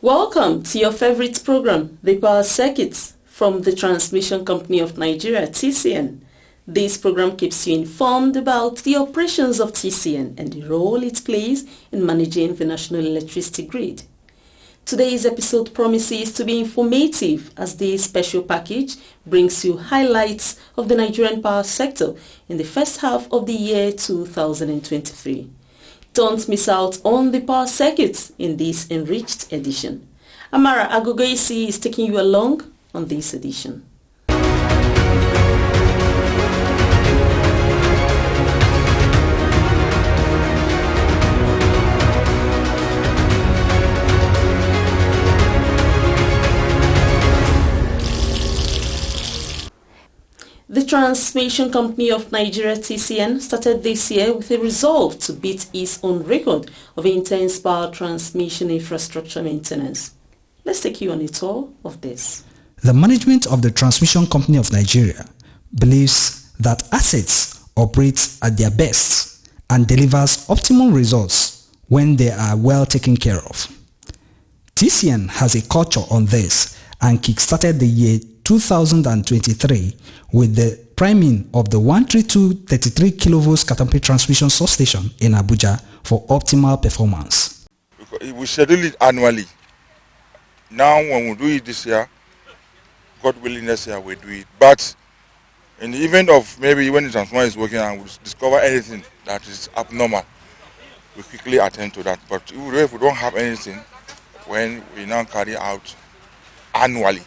Welcome to your favorite program, The Power Circuit, from the Transmission Company of Nigeria, TCN. This program keeps you informed about the operations of TCN and the role it plays in managing the national electricity grid. Today's episode promises to be informative as this special package brings you highlights of the Nigerian power sector in the first half of the year 2023. Don't miss out on the power circuit in this enriched edition. Amara Agogoisi is taking you along on this edition. The Transmission Company of Nigeria, TCN, started this year with a resolve to beat its own record of intense power transmission infrastructure maintenance. Let's take you on a tour of this. The management of the Transmission Company of Nigeria believes that assets operate at their best and delivers optimal results when they are well taken care of. TCN has a culture on this and kickstarted the year 2023 with the priming of the 132 33 kV Katampe transmission substation in Abuja for optimal performance. We schedule it annually. Now when we do it this year, God willing next year we do it. But in the event of maybe when the transformer is working and we discover anything that is abnormal, we quickly attend to that. But if we don't have anything, when we now carry out annually,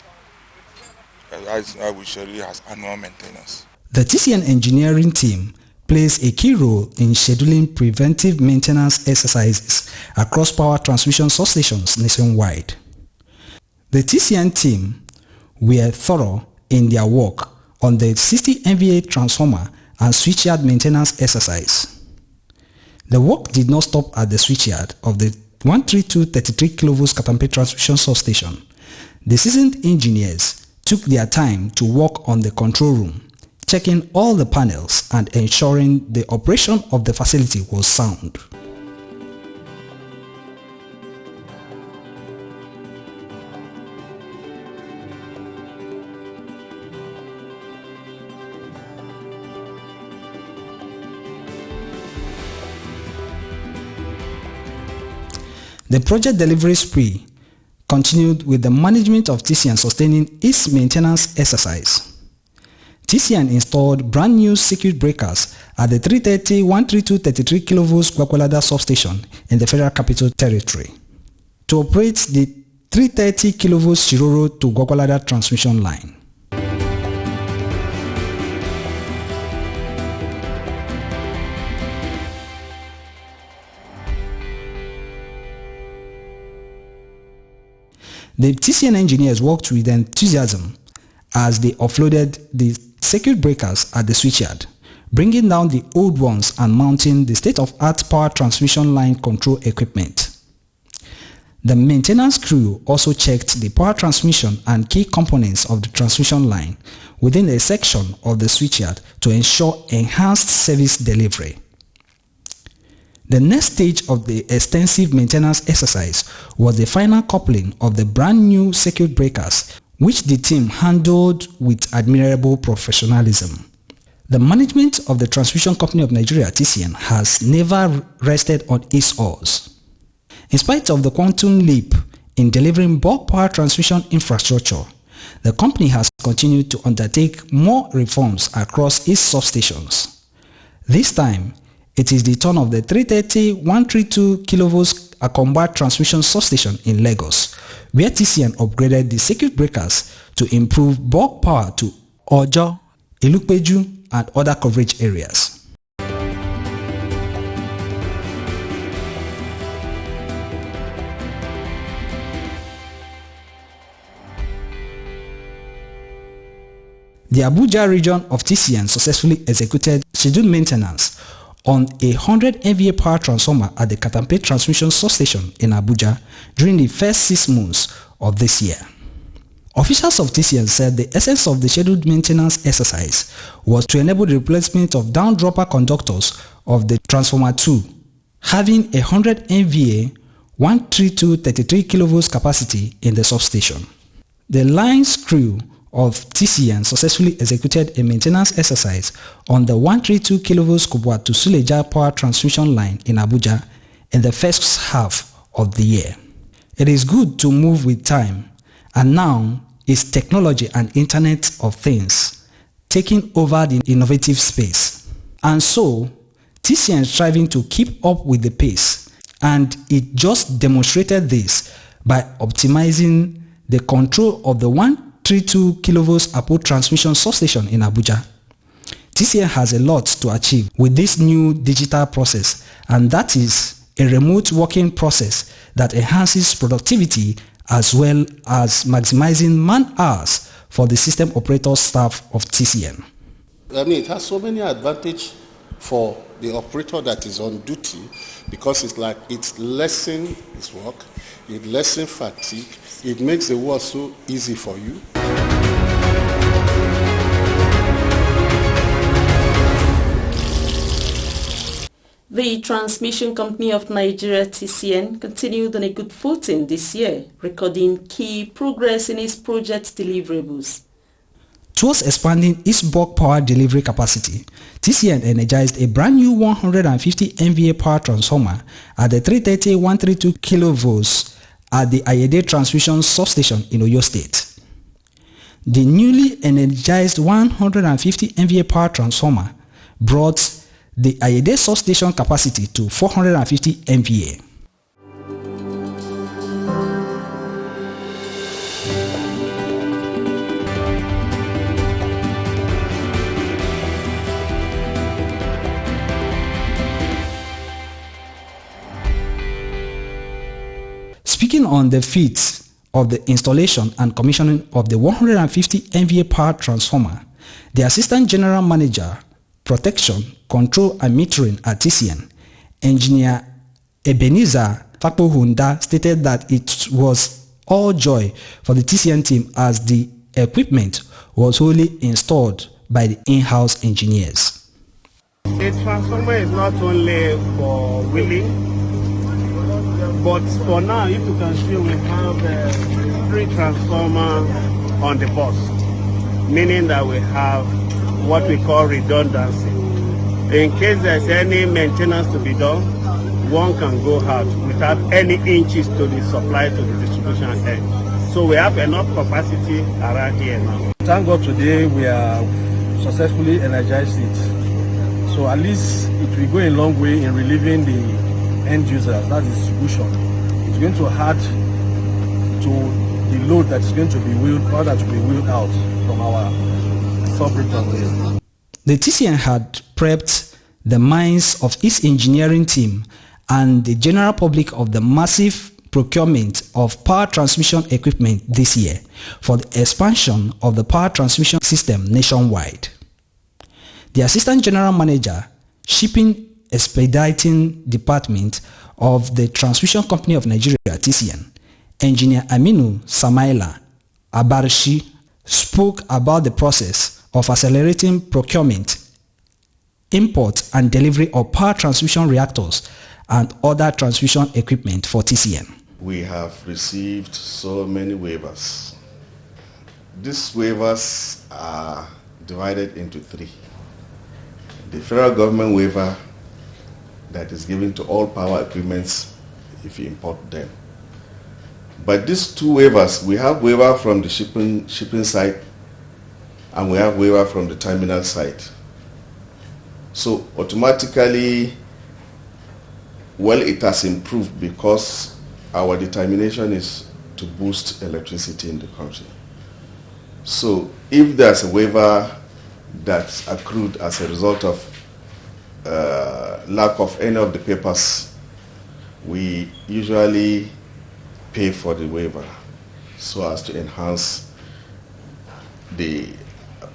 as we schedule as annual maintenance. The TCN engineering team plays a key role in scheduling preventive maintenance exercises across power transmission substations nationwide. The TCN team were thorough in their work on the 60 MVA transformer and switchyard maintenance exercise. The work did not stop at the switchyard of the 132 33 kV Katampe transmission substation. The seasoned engineers took their time to work on the control room, checking all the panels and ensuring the operation of the facility was sound. The project delivery spree continued with the management of TCN sustaining its maintenance exercise. TCN installed brand new circuit breakers at the 330 132 33 kV Gwakwalada substation in the Federal Capital Territory to operate the 330 kV Shiroro to Gwakwalada transmission line. The TCN engineers worked with enthusiasm as they offloaded the circuit breakers at the switchyard, bringing down the old ones and mounting the state-of-art power transmission line control equipment. The maintenance crew also checked the power transmission and key components of the transmission line within a section of the switchyard to ensure enhanced service delivery. The next stage of the extensive maintenance exercise was the final coupling of the brand new circuit breakers, which the team handled with admirable professionalism. The management of the Transmission Company of Nigeria, TCN, has never rested on its oars. In spite of the quantum leap in delivering bulk power transmission infrastructure, the company has continued to undertake more reforms across its substations. This time, it is the turn of the 330 132 kV Akomba transmission substation in Lagos, where TCN upgraded the circuit breakers to improve bulk power to Ojo, Ilupeju and other coverage areas. The Abuja region of TCN successfully executed scheduled maintenance on a 100 MVA power transformer at the Katampe transmission substation in Abuja during the first 6 months of this year. Officials of TCN said the essence of the scheduled maintenance exercise was to enable the replacement of down-dropper conductors of the transformer 2, having a 100 MVA 132 33 kV capacity in the substation. The line's crew of TCN successfully executed a maintenance exercise on the 132 kV Kubwa to Suleja power transmission line in Abuja in the first half of the year. It is good to move with time, and now is technology and Internet of Things taking over the innovative space. And so, TCN is striving to keep up with the pace, and it just demonstrated this by optimizing the control of the 132 kV Apo transmission substation in Abuja. TCN has a lot to achieve with this new digital process, and that is a remote working process that enhances productivity as well as maximizing man hours for the system operator staff of TCN. I mean, it has so many advantages for the operator that is on duty, because it's like it lessens his work, it lessens fatigue, it makes the work so easy for you. The Transmission Company of Nigeria, TCN, continued on a good footing this year, recording key progress in its project deliverables. Towards expanding its bulk power delivery capacity, TCN energized a brand new 150 MVA power transformer at the 330-132 kV at the Ayede Transmission Substation in Oyo State. The newly energized 150 MVA power transformer brought the Ayede substation capacity to 450 MVA. Speaking on the feats of the installation and commissioning of the 150 MVA power transformer, the Assistant General Manager, Protection, Control and Metering at TCN, Engineer Ebenezer Fakpohunda, stated that it was all joy for the TCN team as the equipment was wholly installed by the in-house engineers. A transformer is not only for wheeling, but for now, if you can see, we have 3 transformers on the bus, meaning that we have what we call redundancy. In case there's any maintenance to be done, one can go out without any inches to be supplied to the distribution end. So we have enough capacity around here now. Thank God today we have successfully energized it. So at least it will go a long way in relieving the end user, that is distribution. It's going to add to the load that is going to be wheeled, or that will be wheeled out from our sub-region. The TCN had prepped the minds of its engineering team and the general public of the massive procurement of power transmission equipment this year for the expansion of the power transmission system nationwide. The Assistant General Manager, Shipping Expediting Department of the Transmission Company of Nigeria, TCN, Engineer Aminu Samaila Abarshi, spoke about the process of accelerating procurement, import and delivery of power transmission reactors and other transmission equipment for TCN. We have received so many waivers. These waivers are divided into 3. The federal government waiver that is given to all power equipments if you import them. But these 2 waivers, we have waiver from the shipping side and we have waiver from the terminal side. So automatically, well, it has improved because our determination is to boost electricity in the country. So if there's a waiver that's accrued as a result of lack of any of the papers, we usually pay for the waiver so as to enhance the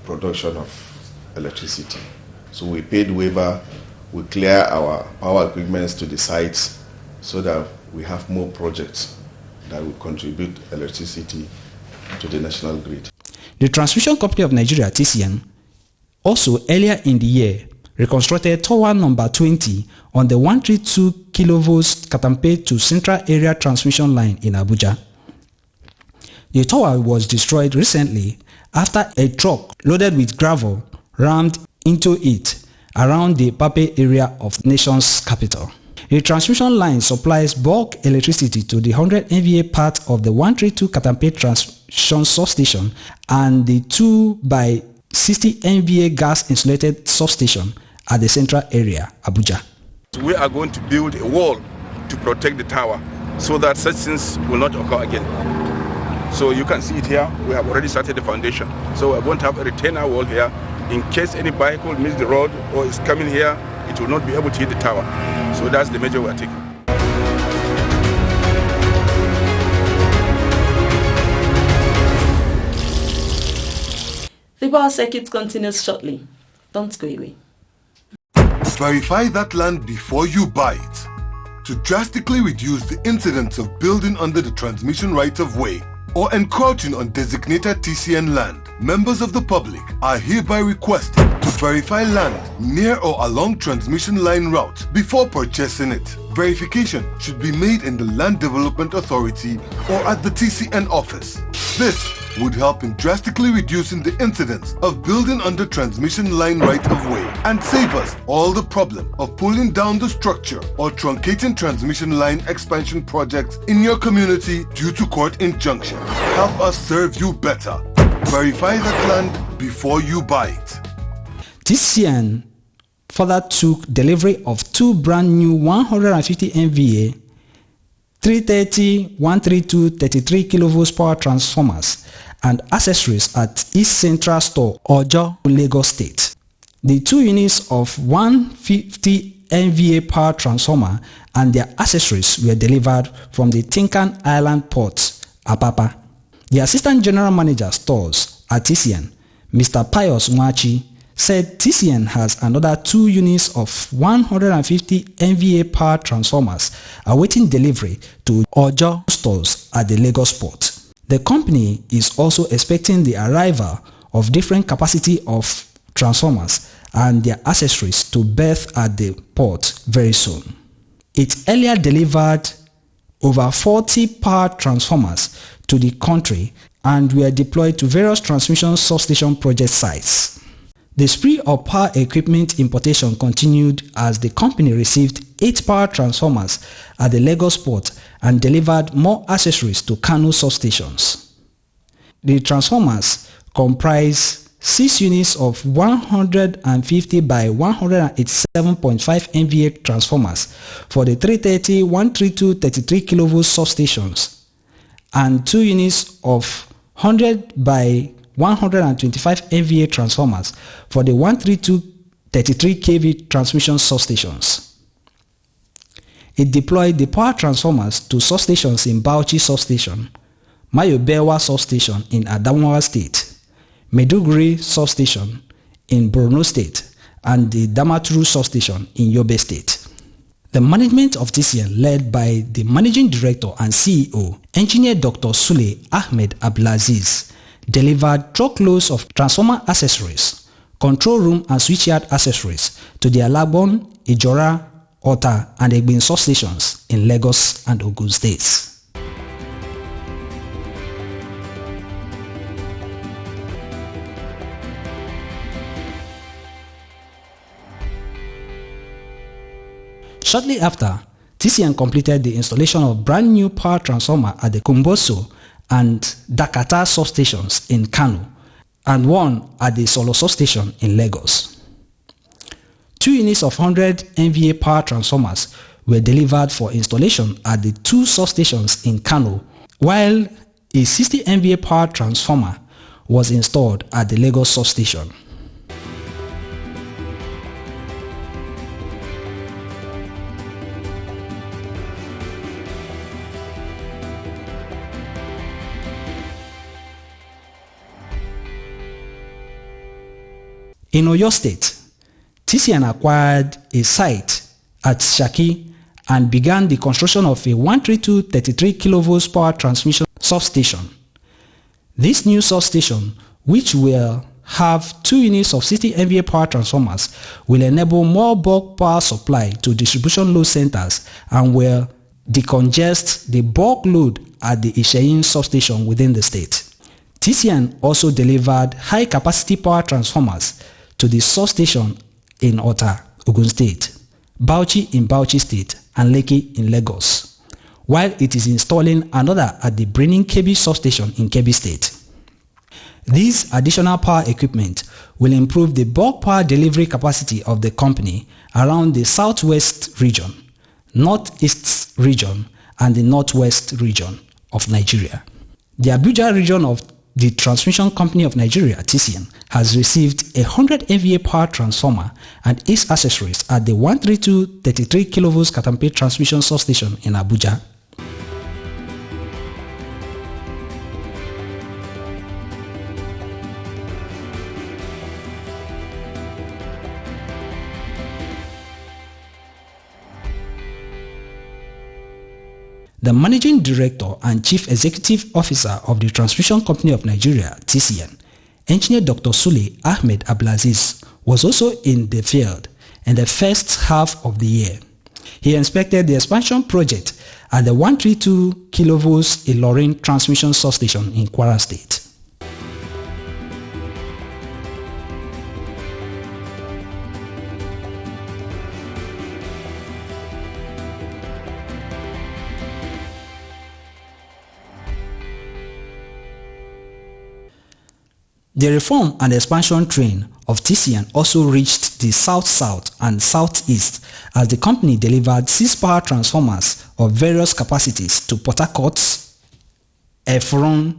production of electricity. So we pay the waiver, we clear our power equipments to the sites so that we have more projects that will contribute electricity to the national grid. The Transmission Company of Nigeria, TCN, also earlier in the year reconstructed tower number 20 on the 132 kV Katampe to Central Area Transmission Line in Abuja. The tower was destroyed recently after a truck loaded with gravel rammed into it around the Pape area of nation's capital. The transmission line supplies bulk electricity to the 100 MVA part of the 132 Katampe transmission substation and the 2 by 60 MVA gas insulated substation at the central area, Abuja. We are going to build a wall to protect the tower so that such things will not occur again. So you can see it here, we have already started the foundation. So we're going to have a retainer wall here. In case any vehicle misses the road or is coming here, it will not be able to hit the tower. So that's the measure we're taking. The power circuit continues shortly. Don't go away. Verify that land before you buy it. To drastically reduce the incidence of building under the transmission right-of-way or encroaching on designated TCN land, members of the public are hereby requested to verify land near or along transmission line route before purchasing it. Verification should be made in the Land Development Authority or at the TCN office. This would help in drastically reducing the incidence of building under transmission line right-of-way and save us all the problem of pulling down the structure or truncating transmission line expansion projects in your community due to court injunction. Help us serve you better. Verify that land before you buy it. TCN further took delivery of 2 brand new 150 MVA 330, 132, 33 kV power transformers and accessories at East Central Store, Ojo, Lagos State. The 2 units of 150 MVA power transformer and their accessories were delivered from the Tinkan Island Port, Apapa. The Assistant General Manager Stores at TCN, Mr. Pius Mwachi, said TCN has another 2 units of 150 MVA power transformers awaiting delivery to Ojo stores at the Lagos port. The company is also expecting the arrival of different capacity of transformers and their accessories to berth at the port very soon. It earlier delivered over 40 power transformers to the country and were deployed to various transmission substation project sites. The spree of power equipment importation continued as the company received 8 power transformers at the Lagos port and delivered more accessories to Kano substations. The transformers comprise 6 units of 150 by 187.5 MVA transformers for the 330, 132, 33 kV substations and 2 units of 100 by 125 MVA transformers for the 132 33 kV transmission substations. It deployed the power transformers to substations in Bauchi substation, Mayobewa substation in Adamawa State, Meduguri substation in Borno State, and the Damaturu substation in Yobe State. The management of TCN, led by the Managing Director and CEO, Engineer Dr. Sule Ahmed Abdulaziz, delivered truckloads of transformer accessories, control room and switchyard accessories to the Alagbon, Ijora, Ota and Egbin substations in Lagos and Ogun states. Shortly after, TCN completed the installation of brand new power transformer at the Kumboso and Dakata substations in Kano and one at the Solo substation in Lagos. 2 units of 100 MVA power transformers were delivered for installation at the 2 substations in Kano, while a 60 MVA power transformer was installed at the Lagos substation. In Oyo State, TCN acquired a site at Shaki and began the construction of a 132 33 kV power transmission substation. This new substation, which will have 2 units of 60 MVA power transformers will enable more bulk power supply to distribution load centers and will decongest the bulk load at the Isheyin substation within the state. TCN also delivered high-capacity power transformers to the substation in Ota, Ogun State, Bauchi in Bauchi State, and Lekki in Lagos, while it is installing another at the Brenin Kebbi substation in Kebbi State. These additional power equipment will improve the bulk power delivery capacity of the company around the Southwest region, Northeast region, and the Northwest region of Nigeria. The Abuja region of the Transmission Company of Nigeria, TCN, has received a 100 MVA power transformer and its accessories at the 132 33 kV Katampe transmission substation in Abuja. The Managing Director and Chief Executive Officer of the Transmission Company of Nigeria, TCN, Engineer Dr. Sule Ahmed Abdulaziz, was also in the field in the first half of the year. He inspected the expansion project at the 132 kV Ilorin transmission substation in Kwara State. The reform and expansion train of TCN also reached the South-South and Southeast as the company delivered 6 power transformers of various capacities to Port Harcourt, Efron,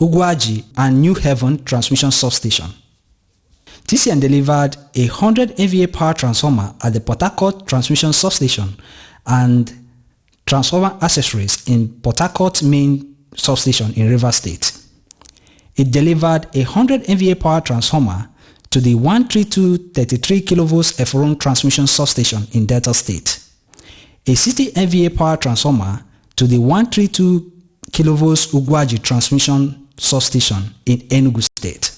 Ugwaji, and New Haven transmission substation. TCN delivered a 100 MVA power transformer at the Port Harcourt transmission substation and transformer accessories in Port Harcourt main substation in Rivers State. It delivered a 100 MVA power transformer to the 132 33 kV Efron transmission substation in Delta State, a 60 MVA power transformer to the 132 kV Ugwaji transmission substation in Enugu State.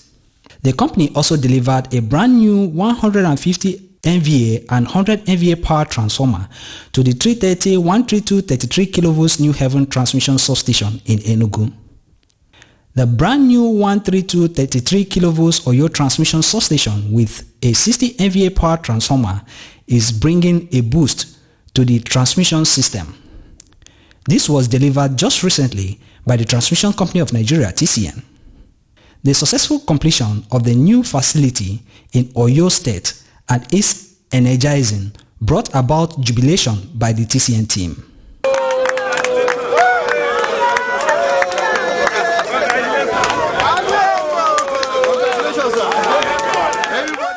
The company also delivered a brand new 150 MVA and 100 MVA power transformer to the 330 132 33 kV New Haven transmission substation in Enugu. The brand new 132 33 kV Oyo transmission substation with a 60 MVA power transformer is bringing a boost to the transmission system. This was delivered just recently by the Transmission Company of Nigeria, TCN. The successful completion of the new facility in Oyo State and its energizing brought about jubilation by the TCN team.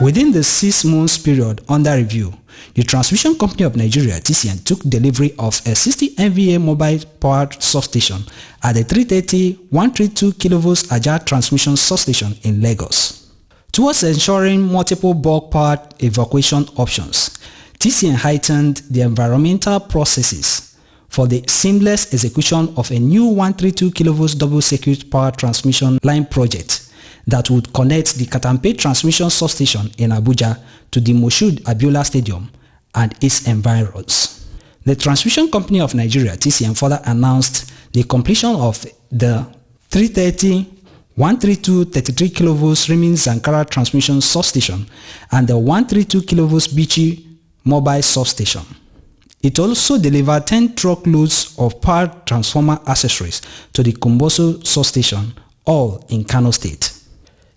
Within the 6 months period under review, the Transmission Company of Nigeria, TCN, took delivery of a 60 MVA mobile powered substation at the 330 132 kV Ajah transmission substation in Lagos. Towards ensuring multiple bulk powered evacuation options, TCN heightened the environmental processes for the seamless execution of a new 132 kV double circuit power transmission line project that would connect the Katampe transmission substation in Abuja to the Moshood Abiola Stadium and its environs. The Transmission Company of Nigeria, TCN, further announced the completion of the 330 132 33 kV Rimin Zankara transmission substation and the 132 kV Bichi mobile substation. It also delivered 10 truckloads of power transformer accessories to the Kumboso substation, all in Kano State.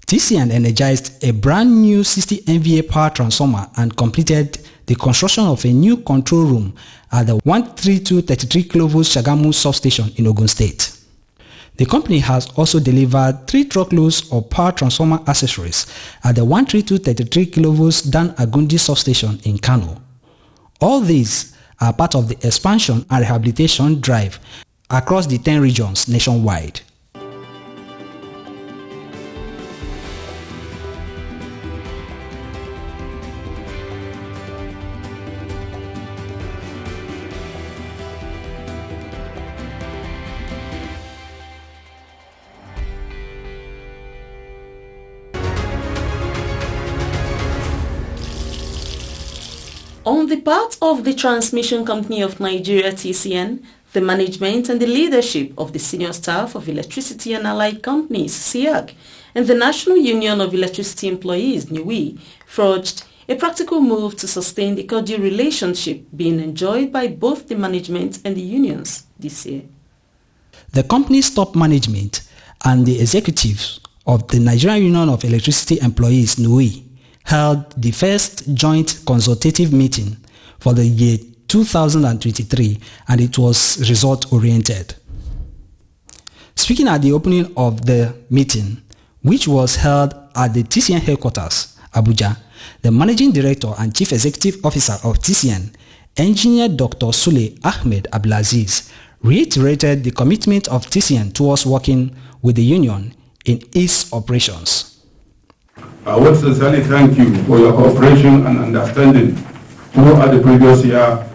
TCN energized a brand new 60 MVA power transformer and completed the construction of a new control room at the 132 33 kV Shagamu substation in Ogun State. The company has also delivered 3 truckloads of power transformer accessories at the 132 33 kV Dan Agundi substation in Kano. All these are part of the expansion and rehabilitation drive across the 10 regions nationwide. On the part of the Transmission Company of Nigeria TCN, the management and the leadership of the senior staff of Electricity and Allied Companies (SEAC) and the National Union of Electricity Employees (NUE forged a practical move to sustain the cordial relationship being enjoyed by both the management and the unions this year. The company's top management and the executives of the Nigerian Union of Electricity Employees (NUE) held the first joint consultative meeting for the year 2023, and it was result-oriented. Speaking at the opening of the meeting, which was held at the TCN headquarters, Abuja, the Managing Director and Chief Executive Officer of TCN, Engineer Dr. Sule Ahmed Abdulaziz, reiterated the commitment of TCN towards working with the union in its operations. I would sincerely thank you for your cooperation and understanding throughout the previous year,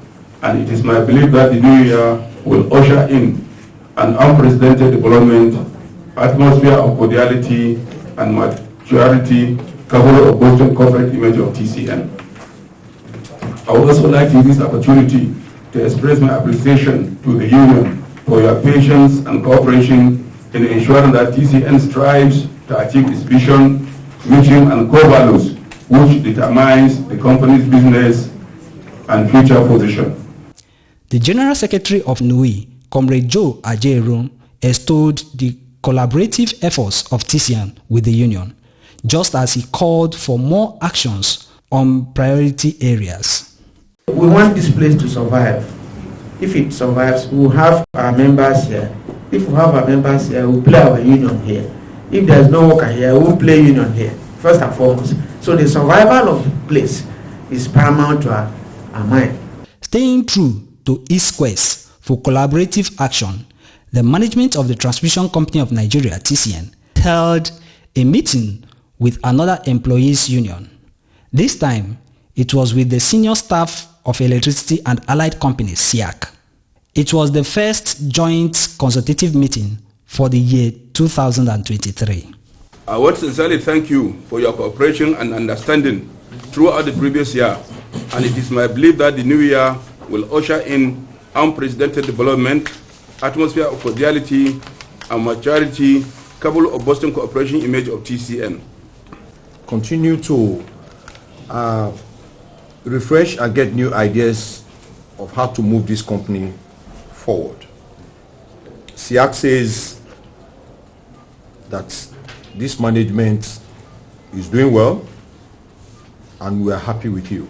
and it is my belief that the new year will usher in an unprecedented development, atmosphere of cordiality and maturity, capable of boosting corporate image of TCN. I would also like to use this opportunity to express my appreciation to the union for your patience and cooperation in ensuring that TCN strives to achieve its vision, mission and core values, which determines the company's business and future position. The General Secretary of NUE, Comrade Joe Ajeru, extolled the collaborative efforts of TCN with the union, just as he called for more actions on priority areas. We want this place to survive. If it survives, we'll have our members here. If we have our members here, we'll play our union here. If there's no worker here, we'll play union here, first and foremost. So the survival of the place is paramount to our mind. Staying true to its quest for collaborative action, the management of the Transmission Company of Nigeria, TCN, held a meeting with another employees union. This time, it was with the senior staff of Electricity and Allied Companies, SEAC. It was the first joint consultative meeting for the year 2023. I would sincerely thank you for your cooperation and understanding throughout the previous year, and it is my belief that the new year will usher in unprecedented development, atmosphere of cordiality and maturity, capable of boosting cooperation image of TCN. Continue to refresh and get new ideas of how to move this company forward. SEAC says that this management is doing well and we are happy with you.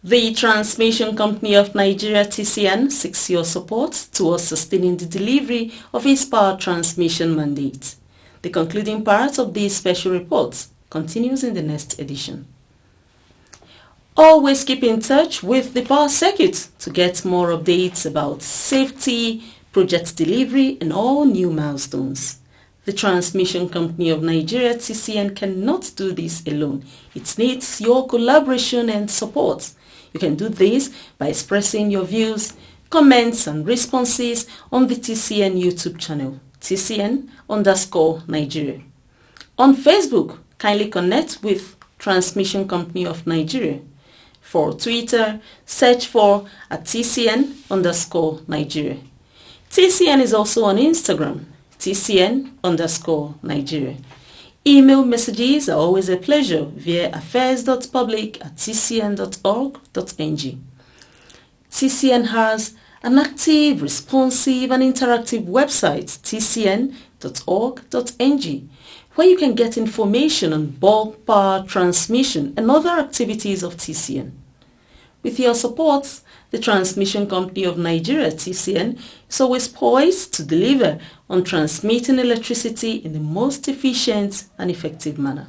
The Transmission Company of Nigeria TCN seeks your support towards sustaining the delivery of its power transmission mandate. The concluding part of this special report continues in the next edition. Always keep in touch with the power circuit to get more updates about safety, project delivery and all new milestones. The Transmission Company of Nigeria TCN cannot do this alone. It needs your collaboration and support. You can do this by expressing your views, comments and responses on the TCN YouTube channel, TCN_Nigeria. On Facebook, kindly connect with Transmission Company of Nigeria. For Twitter, search for @TCN_Nigeria. TCN is also on Instagram, TCN_Nigeria. Email messages are always a pleasure via affairs.public@tcn.org.ng. TCN has an active, responsive and interactive website, tcn.org.ng, where you can get information on bulk power transmission and other activities of TCN. With your support, the Transmission Company of Nigeria, TCN, is always poised to deliver on transmitting electricity in the most efficient and effective manner.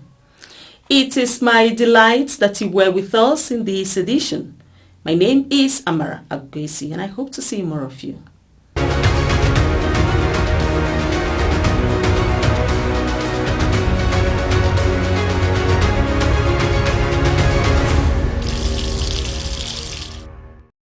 It is my delight that you were with us in this edition. My name is Amara Agwesi, and I hope to see more of you.